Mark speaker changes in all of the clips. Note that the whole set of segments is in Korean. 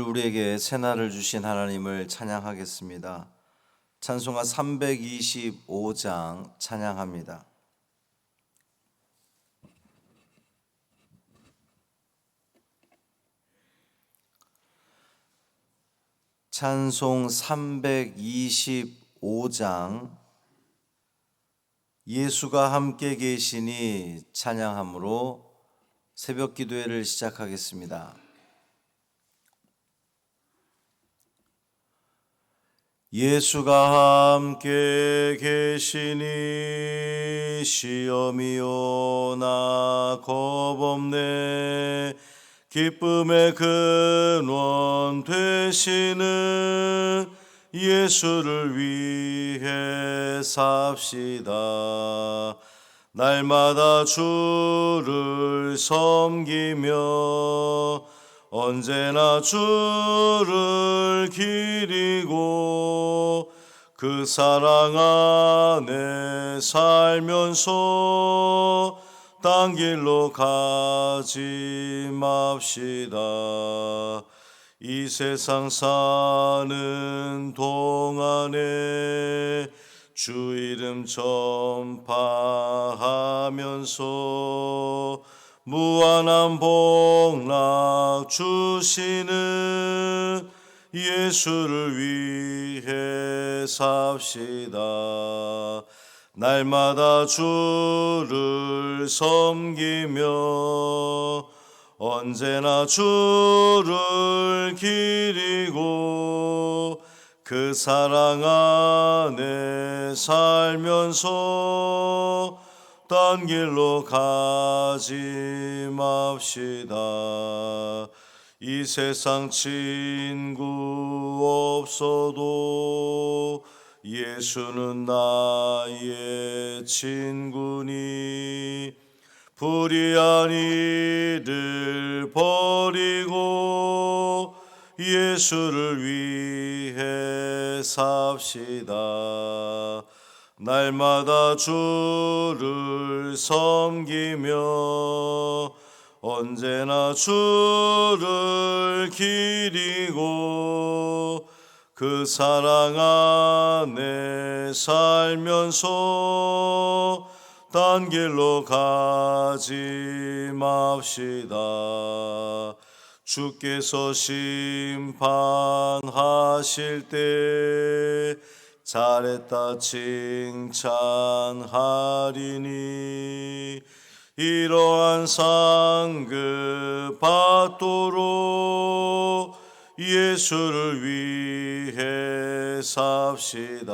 Speaker 1: 우리에게 새날을 주신 하나님을 찬양하겠습니다. 찬송가 325장 찬양합니다. 찬송 325장 예수가 함께 계시니 찬양함으로 새벽 기도회를 시작하겠습니다. 예수가 함께 계시니 시험이 오나 겁없네. 기쁨의 근원 되시는 예수를 위해 삽시다. 날마다 주를 섬기며 언제나 주를 기리고 그 사랑 안에 살면서 딴 길로 가지 맙시다. 이 세상 사는 동안에 주 이름 전파하면서 무한한 복락 주시는 예수를 위해 삽시다. 날마다 주를 섬기며 언제나 주를 기리고 그 사랑 안에 살면서 딴 길로 가지 맙시다. 이 세상 친구 없어도 예수는 나의 친구니 불의한 이를 버리고 예수를 위해 삽시다. 날마다 주를 섬기며 언제나 주를 기리고 그 사랑 안에 살면서 딴 길로 가지 맙시다. 주께서 심판하실 때 잘했다 칭찬하리니 이러한 상급 받도록 예수를 위해 삽시다.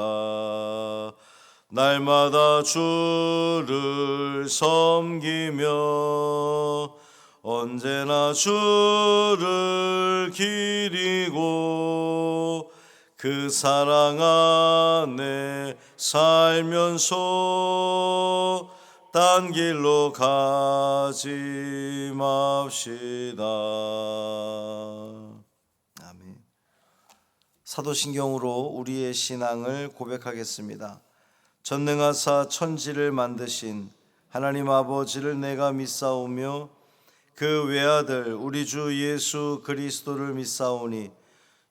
Speaker 1: 날마다 주를 섬기며 언제나 주를 기리고 그 사랑 안에 살면서 딴 길로 가지 맙시다. 아멘. 사도신경으로 우리의 신앙을 고백하겠습니다. 전능하사 천지를 만드신 하나님 아버지를 내가 믿사오며 그 외아들 우리 주 예수 그리스도를 믿사오니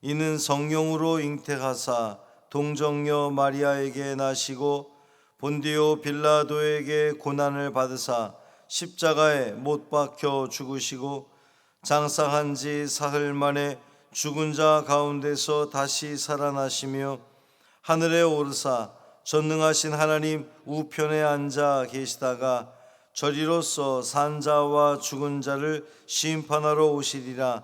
Speaker 1: 이는 성령으로 잉태하사 동정녀 마리아에게 나시고 본디오 빌라도에게 고난을 받으사 십자가에 못 박혀 죽으시고 장사한 지 사흘 만에 죽은 자 가운데서 다시 살아나시며 하늘에 오르사 전능하신 하나님 우편에 앉아 계시다가 저리로서 산 자와 죽은 자를 심판하러 오시리라.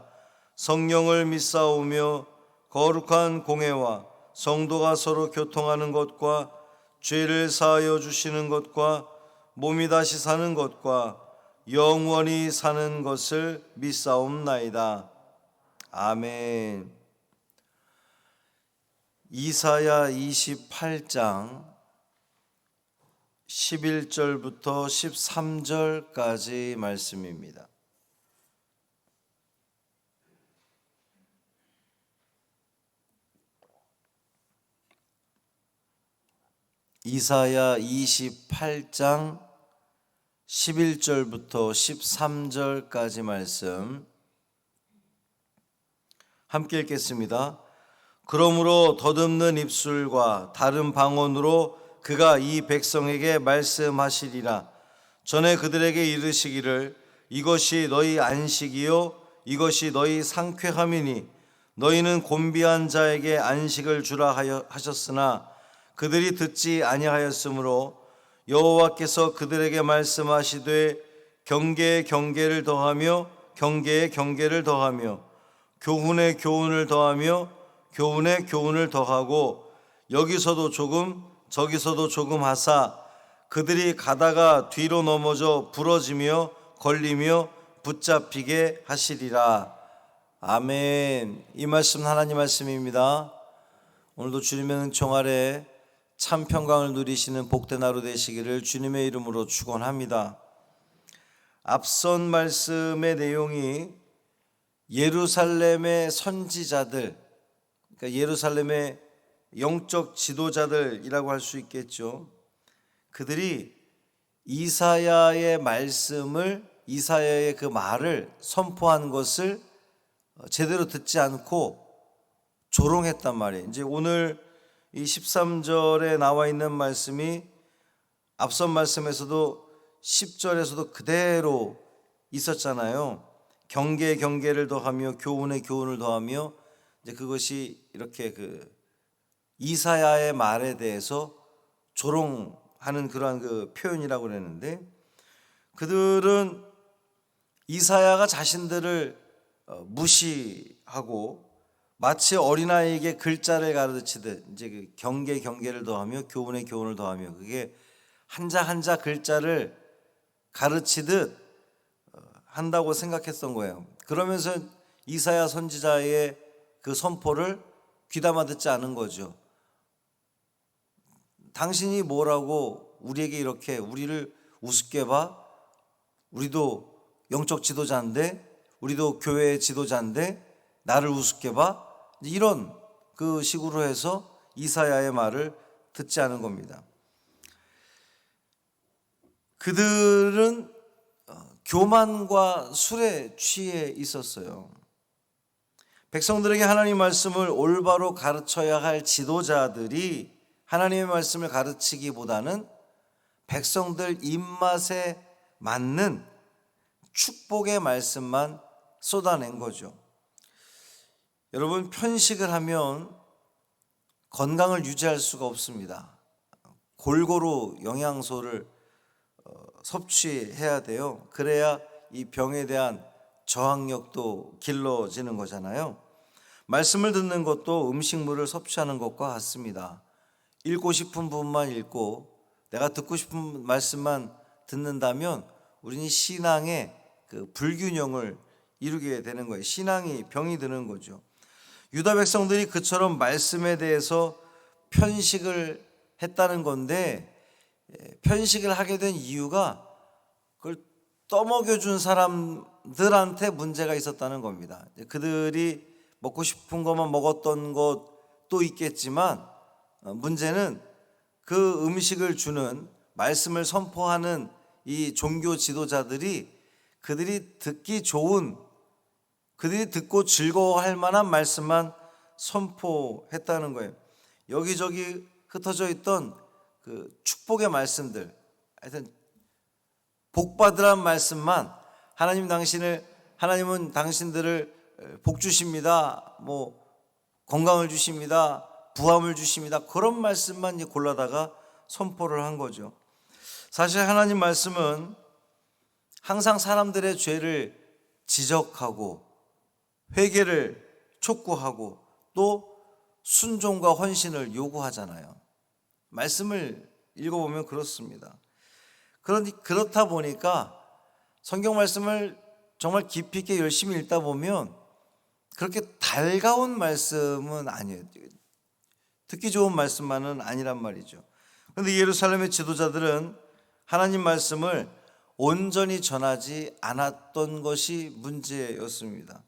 Speaker 1: 성령을 믿사오며 거룩한 공회와 성도가 서로 교통하는 것과 죄를 사하여 주시는 것과 몸이 다시 사는 것과 영원히 사는 것을 믿사옵나이다. 아멘. 이사야 28장 11절부터 13절까지 말씀입니다. 이사야 28장 11절부터 13절까지 말씀 함께 읽겠습니다. 그러므로 더듬는 입술과 다른 방언으로 그가 이 백성에게 말씀하시리라. 전에 그들에게 이르시기를 이것이 너희 안식이요 이것이 너희 상쾌함이니 너희는 곤비한 자에게 안식을 주라 하셨으나 그들이 듣지 아니하였으므로 여호와께서 그들에게 말씀하시되 경계에 경계를 더하며 경계에 경계를 더하며 교훈에 교훈을 더하며 교훈에 교훈을 더하고 여기서도 조금 저기서도 조금 하사 그들이 가다가 뒤로 넘어져 부러지며 걸리며 붙잡히게 하시리라. 아멘. 이 말씀 하나님 말씀입니다. 오늘도 주님의 은총 아래 참 평강을 누리시는 복된 하루 되시기를 주님의 이름으로 축원합니다. 앞선 말씀의 내용이 예루살렘의 선지자들, 그러니까 예루살렘의 영적 지도자들이라고 할 수 있겠죠. 그들이 이사야의 말씀을, 이사야의 그 말을 선포한 것을 제대로 듣지 않고 조롱했단 말이에요. 이제 오늘 이 13절에 나와 있는 말씀이 앞선 말씀에서도 10절에서도 그대로 있었잖아요. 경계에 경계를 더하며 교훈에 교훈을 더하며, 이제 그것이 이렇게 그 이사야의 말에 대해서 조롱하는 그러한 그 표현이라고 그랬는데, 그들은 이사야가 자신들을 무시하고 마치 어린아이에게 글자를 가르치듯 이제 그 경계를 더하며 교훈에 교훈을 더하며, 그게 한자 한자 글자를 가르치듯 한다고 생각했던 거예요. 그러면서 이사야 선지자의 그 선포를 귀담아 듣지 않은 거죠. 당신이 뭐라고 우리에게 이렇게 우리를 우습게 봐? 우리도 영적 지도자인데, 우리도 교회의 지도자인데 나를 우습게 봐? 이런 그 식으로 해서 이사야의 말을 듣지 않은 겁니다. 그들은 교만과 술에 취해 있었어요. 백성들에게 하나님 말씀을 올바로 가르쳐야 할 지도자들이 하나님의 말씀을 가르치기보다는 백성들 입맛에 맞는 축복의 말씀만 쏟아낸 거죠. 여러분, 편식을 하면 건강을 유지할 수가 없습니다. 골고루 영양소를 섭취해야 돼요. 그래야 이 병에 대한 저항력도 길러지는 거잖아요. 말씀을 듣는 것도 음식물을 섭취하는 것과 같습니다. 읽고 싶은 부분만 읽고 내가 듣고 싶은 말씀만 듣는다면 우리는 신앙의 그 불균형을 이루게 되는 거예요. 신앙이 병이 드는 거죠. 유다 백성들이 그처럼 말씀에 대해서 편식을 했다는 건데, 편식을 하게 된 이유가 그걸 떠먹여준 사람들한테 문제가 있었다는 겁니다. 그들이 먹고 싶은 것만 먹었던 것도 있겠지만, 문제는 그 음식을 주는, 말씀을 선포하는 이 종교 지도자들이 그들이 듣기 좋은, 그들이 듣고 즐거워할 만한 말씀만 선포했다는 거예요. 여기저기 흩어져 있던 그 축복의 말씀들, 하여튼 복 받으란 말씀만, 하나님은 당신들을 복 주십니다, 뭐 건강을 주십니다, 부함을 주십니다, 그런 말씀만 골라다가 선포를 한 거죠. 사실 하나님 말씀은 항상 사람들의 죄를 지적하고 회개를 촉구하고 또 순종과 헌신을 요구하잖아요. 말씀을 읽어보면 그렇습니다. 그렇다 보니까 성경 말씀을 정말 깊이 있게 열심히 읽다 보면 그렇게 달가운 말씀은 아니에요. 듣기 좋은 말씀만은 아니란 말이죠. 그런데 예루살렘의 지도자들은 하나님 말씀을 온전히 전하지 않았던 것이 문제였습니다.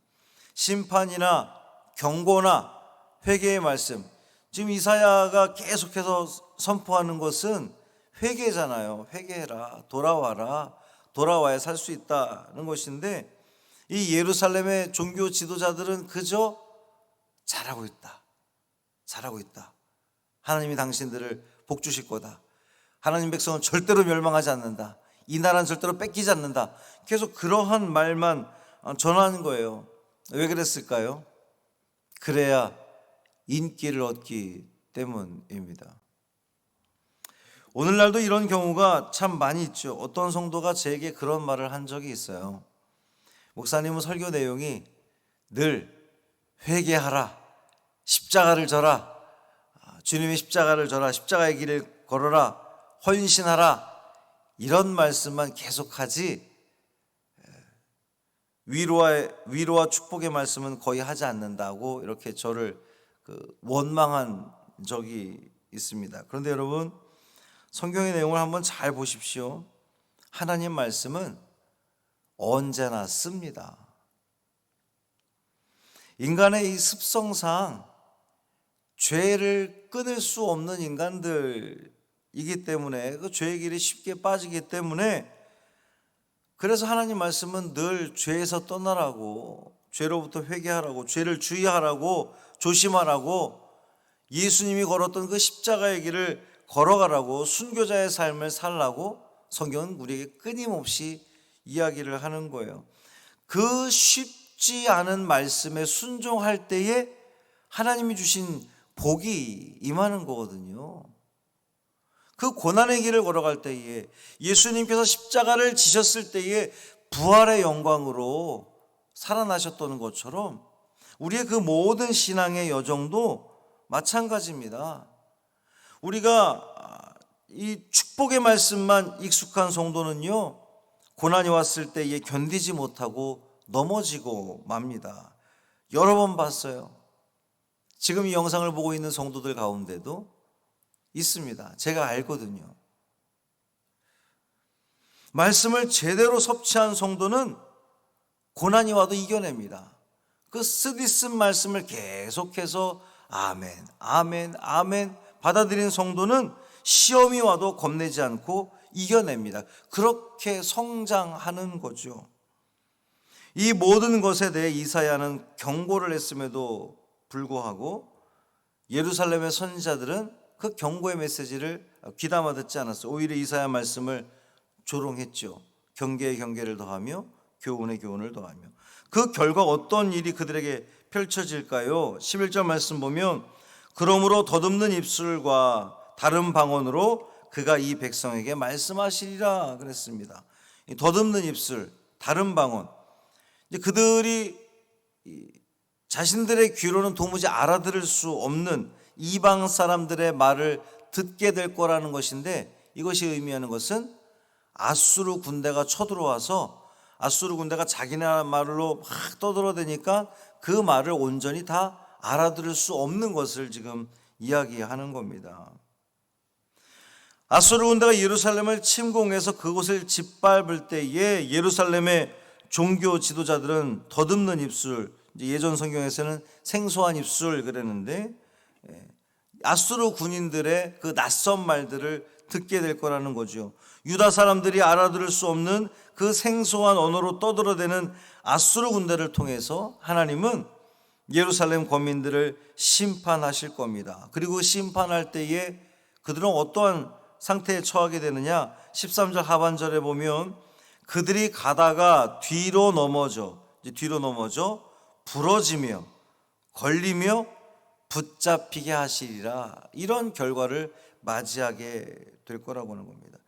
Speaker 1: 심판이나 경고나 회개의 말씀, 지금 이사야가 계속해서 선포하는 것은 회개잖아요. 회개해라, 돌아와라, 돌아와야 살 수 있다는 것인데, 이 예루살렘의 종교 지도자들은 그저 잘하고 있다. 잘하고 있다. 하나님이 당신들을 복 주실 거다. 하나님 백성은 절대로 멸망하지 않는다. 이 나라는 절대로 뺏기지 않는다. 계속 그러한 말만 전하는 거예요. 왜 그랬을까요? 그래야 인기를 얻기 때문입니다. 오늘날도 이런 경우가 참 많이 있죠. 어떤 성도가 제게 그런 말을 한 적이 있어요. 목사님은 설교 내용이 늘 회개하라, 십자가를 져라, 주님의 십자가를 져라, 십자가의 길을 걸어라, 헌신하라, 이런 말씀만 계속하지 위로와 축복의 말씀은 거의 하지 않는다고 이렇게 저를 원망한 적이 있습니다. 그런데 여러분, 성경의 내용을 한번 잘 보십시오. 하나님 말씀은 언제나 씁니다. 인간의 이 습성상 죄를 끊을 수 없는 인간들이기 때문에 그 죄의 길에 쉽게 빠지기 때문에 그래서 하나님 말씀은 늘 죄에서 떠나라고, 죄로부터 회개하라고, 죄를 주의하라고, 조심하라고, 예수님이 걸었던 그 십자가의 길을 걸어가라고, 순교자의 삶을 살라고 성경은 우리에게 끊임없이 이야기를 하는 거예요. 그 쉽지 않은 말씀에 순종할 때에 하나님이 주신 복이 임하는 거거든요. 그 고난의 길을 걸어갈 때에, 예수님께서 십자가를 지셨을 때에 부활의 영광으로 살아나셨다는 것처럼 우리의 그 모든 신앙의 여정도 마찬가지입니다. 우리가 이 축복의 말씀만 익숙한 성도는요, 고난이 왔을 때에 견디지 못하고 넘어지고 맙니다. 여러 번 봤어요. 지금 이 영상을 보고 있는 성도들 가운데도 있습니다. 제가 알거든요. 말씀을 제대로 섭취한 성도는 고난이 와도 이겨냅니다. 그 쓰디쓴 말씀을 계속해서 아멘, 아멘, 아멘 받아들인 성도는 시험이 와도 겁내지 않고 이겨냅니다. 그렇게 성장하는 거죠. 이 모든 것에 대해 이사야는 경고를 했음에도 불구하고 예루살렘의 선지자들은 그 경고의 메시지를 귀담아 듣지 않았어요. 오히려 이사야 말씀을 조롱했죠. 경계에 경계를 더하며 교훈에 교훈을 더하며. 그 결과 어떤 일이 그들에게 펼쳐질까요? 11절 말씀 보면 그러므로 더듬는 입술과 다른 방언으로 그가 이 백성에게 말씀하시리라 그랬습니다. 더듬는 입술, 다른 방언. 그들이 자신들의 귀로는 도무지 알아들을 수 없는 이방 사람들의 말을 듣게 될 거라는 것인데, 이것이 의미하는 것은 아수르 군대가 쳐들어와서 아수르 군대가 자기네 말로 막 떠들어대니까 그 말을 온전히 다 알아들을 수 없는 것을 지금 이야기하는 겁니다. 아수르 군대가 예루살렘을 침공해서 그곳을 짓밟을 때에 예루살렘의 종교 지도자들은 더듬는 입술, 예전 성경에서는 생소한 입술 그랬는데, 아수르 군인들의 그 낯선 말들을 듣게 될 거라는 거죠. 유다 사람들이 알아들을 수 없는 그 생소한 언어로 떠들어대는 아수르 군대를 통해서 하나님은 예루살렘 거민들을 심판하실 겁니다. 그리고 심판할 때에 그들은 어떠한 상태에 처하게 되느냐? 13절 하반절에 보면 그들이 가다가 뒤로 넘어져 부러지며 걸리며 붙잡히게 하시리라, 이런 결과를 맞이하게 될 거라고 하는 겁니다.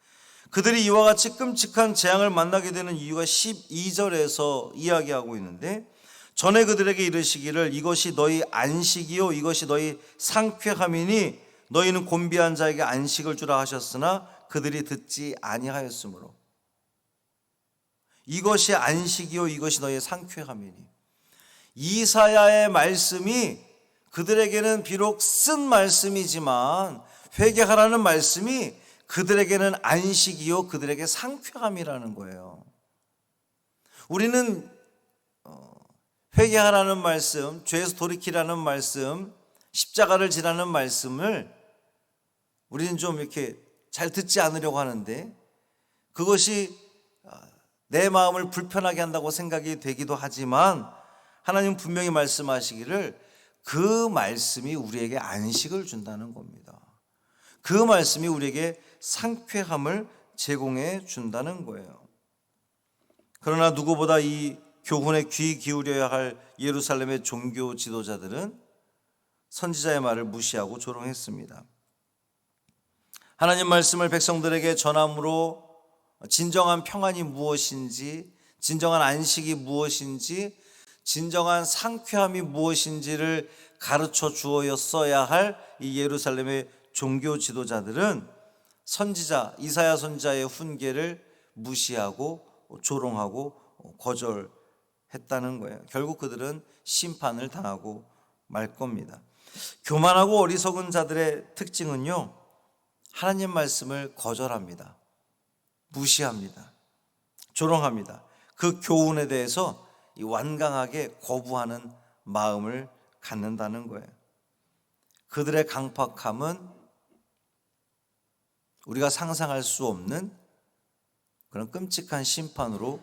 Speaker 1: 그들이 이와 같이 끔찍한 재앙을 만나게 되는 이유가 12절에서 이야기하고 있는데, 전에 그들에게 이르시기를 이것이 너희 안식이요 이것이 너희 상쾌함이니 너희는 곤비한 자에게 안식을 주라 하셨으나 그들이 듣지 아니하였으므로. 이것이 안식이요 이것이 너희 상쾌함이니. 이사야의 말씀이 그들에게는 비록 쓴 말씀이지만 회개하라는 말씀이 그들에게는 안식이요 그들에게 상쾌함이라는 거예요. 우리는 회개하라는 말씀, 죄에서 돌이키라는 말씀, 십자가를 지라는 말씀을 우리는 좀 이렇게 잘 듣지 않으려고 하는데, 그것이 내 마음을 불편하게 한다고 생각이 되기도 하지만 하나님 분명히 말씀하시기를 그 말씀이 우리에게 안식을 준다는 겁니다. 그 말씀이 우리에게 상쾌함을 제공해 준다는 거예요. 그러나 누구보다 이 교훈에 귀 기울여야 할 예루살렘의 종교 지도자들은 선지자의 말을 무시하고 조롱했습니다. 하나님 말씀을 백성들에게 전함으로 진정한 평안이 무엇인지, 진정한 안식이 무엇인지, 진정한 상쾌함이 무엇인지를 가르쳐 주어야 할 이 예루살렘의 종교 지도자들은 선지자 이사야 선지자의 훈계를 무시하고 조롱하고 거절했다는 거예요. 결국 그들은 심판을 당하고 말 겁니다. 교만하고 어리석은 자들의 특징은요, 하나님 말씀을 거절합니다. 무시합니다. 조롱합니다. 그 교훈에 대해서 완강하게 거부하는 마음을 갖는다는 거예요. 그들의 강팍함은 우리가 상상할 수 없는 그런 끔찍한 심판으로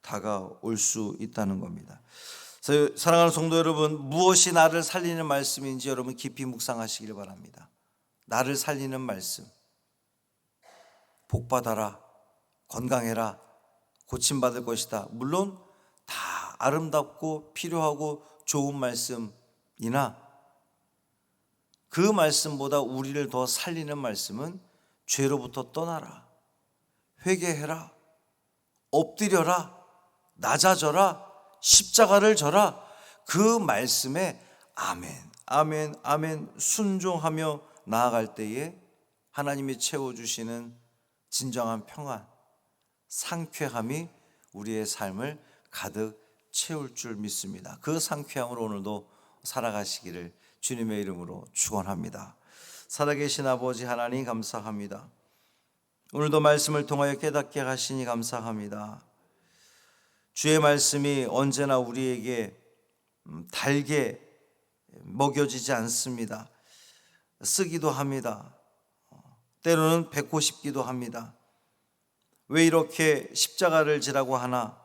Speaker 1: 다가올 수 있다는 겁니다. 그래서 사랑하는 성도 여러분, 무엇이 나를 살리는 말씀인지 여러분 깊이 묵상하시길 바랍니다. 나를 살리는 말씀, 복받아라, 건강해라, 고침받을 것이다. 물론 다 아름답고 필요하고 좋은 말씀이나 그 말씀보다 우리를 더 살리는 말씀은 죄로부터 떠나라, 회개해라, 엎드려라, 낮아져라, 십자가를 져라. 그 말씀에 아멘, 아멘, 아멘 순종하며 나아갈 때에 하나님이 채워주시는 진정한 평안, 상쾌함이 우리의 삶을 가득 채울 줄 믿습니다. 그 상쾌함으로 오늘도 살아가시기를 주님의 이름으로 축원합니다. 살아계신 아버지 하나님 감사합니다. 오늘도 말씀을 통하여 깨닫게 하시니 감사합니다. 주의 말씀이 언제나 우리에게 달게 먹여지지 않습니다. 쓰기도 합니다. 때로는 뱉고 싶기도 합니다. 왜 이렇게 십자가를 지라고 하나?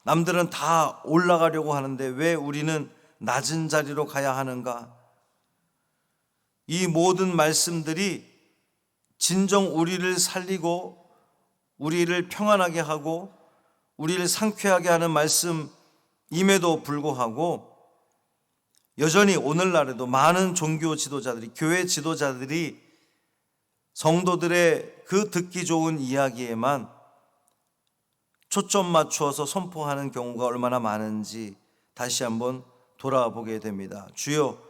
Speaker 1: 남들은 다 올라가려고 하는데 왜 우리는 낮은 자리로 가야 하는가? 이 모든 말씀들이 진정 우리를 살리고 우리를 평안하게 하고 우리를 상쾌하게 하는 말씀임에도 불구하고 여전히 오늘날에도 많은 종교 지도자들이, 교회 지도자들이 성도들의 그 듣기 좋은 이야기에만 초점 맞추어서 선포하는 경우가 얼마나 많은지 다시 한번 돌아보게 됩니다. 주여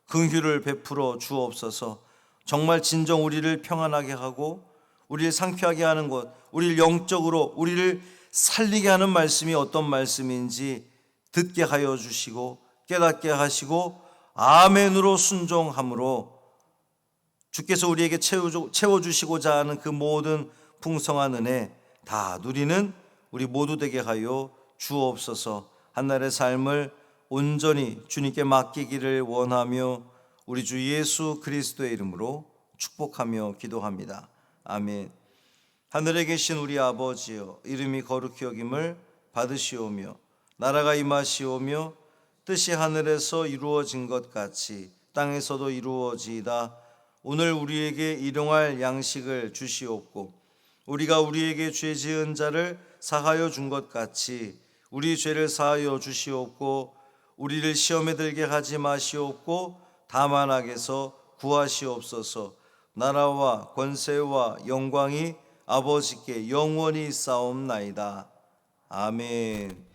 Speaker 1: 긍휼을 베풀어 주옵소서. 정말 진정 우리를 평안하게 하고 우리를 상쾌하게 하는 것, 우리를 영적으로 우리를 살리게 하는 말씀이 어떤 말씀인지 듣게 하여 주시고 깨닫게 하시고 아멘으로 순종함으로 주께서 우리에게 채워주시고자 하는 그 모든 풍성한 은혜 다 누리는 우리 모두 되게 하여 주옵소서. 한날의 삶을 온전히 주님께 맡기기를 원하며 우리 주 예수 그리스도의 이름으로 축복하며 기도합니다. 아멘. 하늘에 계신 우리 아버지여, 이름이 거룩히 여김을 받으시오며 나라가 임하시오며 뜻이 하늘에서 이루어진 것 같이 땅에서도 이루어지이다. 오늘 우리에게 일용할 양식을 주시옵고 우리가 우리에게 죄 지은 자를 사하여 준 것 같이 우리 죄를 사하여 주시옵고 우리를 시험에 들게 하지 마시옵고 다만 악에서 구하시옵소서. 나라와 권세와 영광이 아버지께 영원히 있사옵나이다. 아멘.